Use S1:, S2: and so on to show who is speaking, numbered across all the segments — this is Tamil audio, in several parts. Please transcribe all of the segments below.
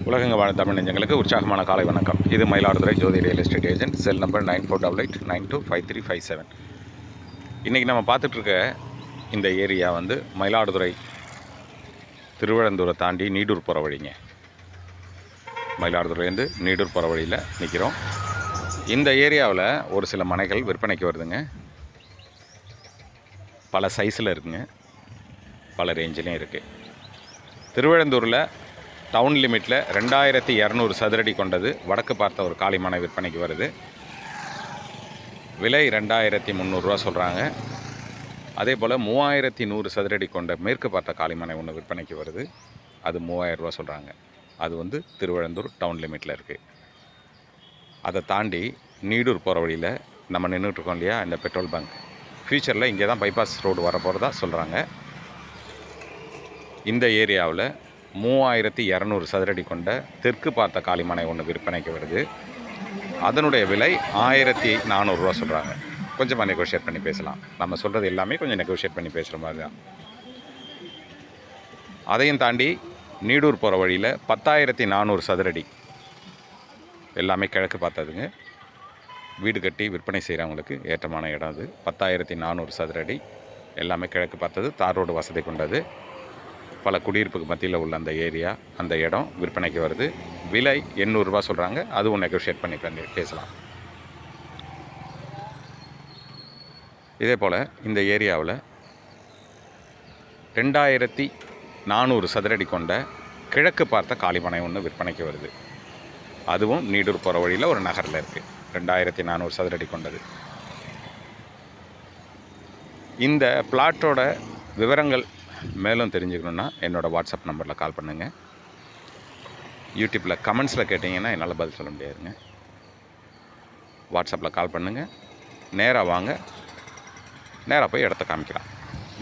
S1: உலகங்க வாழ தமிழ் நெஞ்சங்களுக்கு உற்சாகமான காலை வணக்கம். இது Mayiladuthurai Jothi real estate agent. Cell number 9488925357. இன்றைக்கி நம்ம பார்த்துட்ருக்க இந்த ஏரியா வந்து மயிலாடுதுறை திருவழந்தூரை தாண்டி நீடூர் போகிற வழிங்க. மயிலாடுதுறைலேருந்து நீடூர் போகிற வழியில் நிற்கிறோம். இந்த ஏரியாவில் ஒரு சில மனைகள் விற்பனைக்கு வருதுங்க. பல சைஸில் இருக்குங்க, பல ரேஞ்சிலையும் இருக்குது. திருவழந்தூரில் டவுன் லிமிட்டில் 2200 சதுரடி கொண்டது வடக்கு பார்த்த ஒரு காலிமனை விற்பனைக்கு வருது. விலை 2300 சொல்கிறாங்க. அதே போல் 3100 சதுரடி கொண்ட மேற்கு பார்த்த காலிமனை ஒன்று விற்பனைக்கு வருது. அது 3000 சொல்கிறாங்க. அது வந்து திருவழந்தூர் டவுன் லிமிட்டில் இருக்குது. அதை தாண்டி நீடூர் போகிற வழியில் நம்ம நின்றுட்டுருக்கோம் இல்லையா, இந்த பெட்ரோல் பங்க் ஃபியூச்சரில் இங்கே தான் பைபாஸ் ரோடு வரப்போகிறதா சொல்கிறாங்க. இந்த ஏரியாவில் 3200 சதுரடி கொண்ட தெற்கு பார்த்த காலிமனை ஒன்று விற்பனைக்கு வருது. அதனுடைய விலை 1400 சொல்கிறாங்க. கொஞ்சமாக நெகோஷியேட் பண்ணி பேசலாம். நம்ம சொல்கிறது எல்லாமே கொஞ்சம் நெகோஷியேட் பண்ணி பேசுகிற மாதிரி தான். அதையும் தாண்டி நீடூர் போகிற வழியில் 10400 சதுரடி, எல்லாமே கிழக்கு பார்த்ததுங்க. வீடு கட்டி விற்பனை செய்கிறவங்களுக்கு ஏற்றமான இடம் அது. 10400 சதுரடி, எல்லாமே கிழக்கு பார்த்தது, தார் ரோடு வசதி கொண்டது. பல குடியிருப்புக்கு மத்தியில் உள்ள அந்த ஏரியா, அந்த இடம் விற்பனைக்கு வருது. விலை 800 சொல்கிறாங்க. அதுவும் நெகோஷியேட் பண்ணி பேசலாம். இதே போல் இந்த ஏரியாவில் 2400 சதுரடி கொண்ட கிழக்கு பார்த்த காலிமனை ஒன்று விற்பனைக்கு வருது. அதுவும் நீடூர் போகிற வழியில் ஒரு நகரில் இருக்குது. 2400 சதுரடி கொண்டது. இந்த பிளாட்டோட விவரங்கள் மேலும் தெரிஞ்சுக்கணுன்னா என்னோடய வாட்ஸ்அப் நம்பரில் கால் பண்ணுங்கள். யூடியூப்பில் கமெண்ட்ஸில் கேட்டிங்கன்னா என்னால் பதில் சொல்ல முடியாதுங்க. வாட்ஸ்அப்பில் கால் பண்ணுங்கள். நேராக வாங்க, நேராக போய் இடத்த காமிக்கலாம்.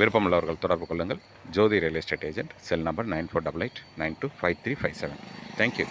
S1: விருப்பமுள்ளவர்கள் தொடர்பு கொள்ளுங்கள். Jothi real estate agent. Cell number 9488925357. Thank you.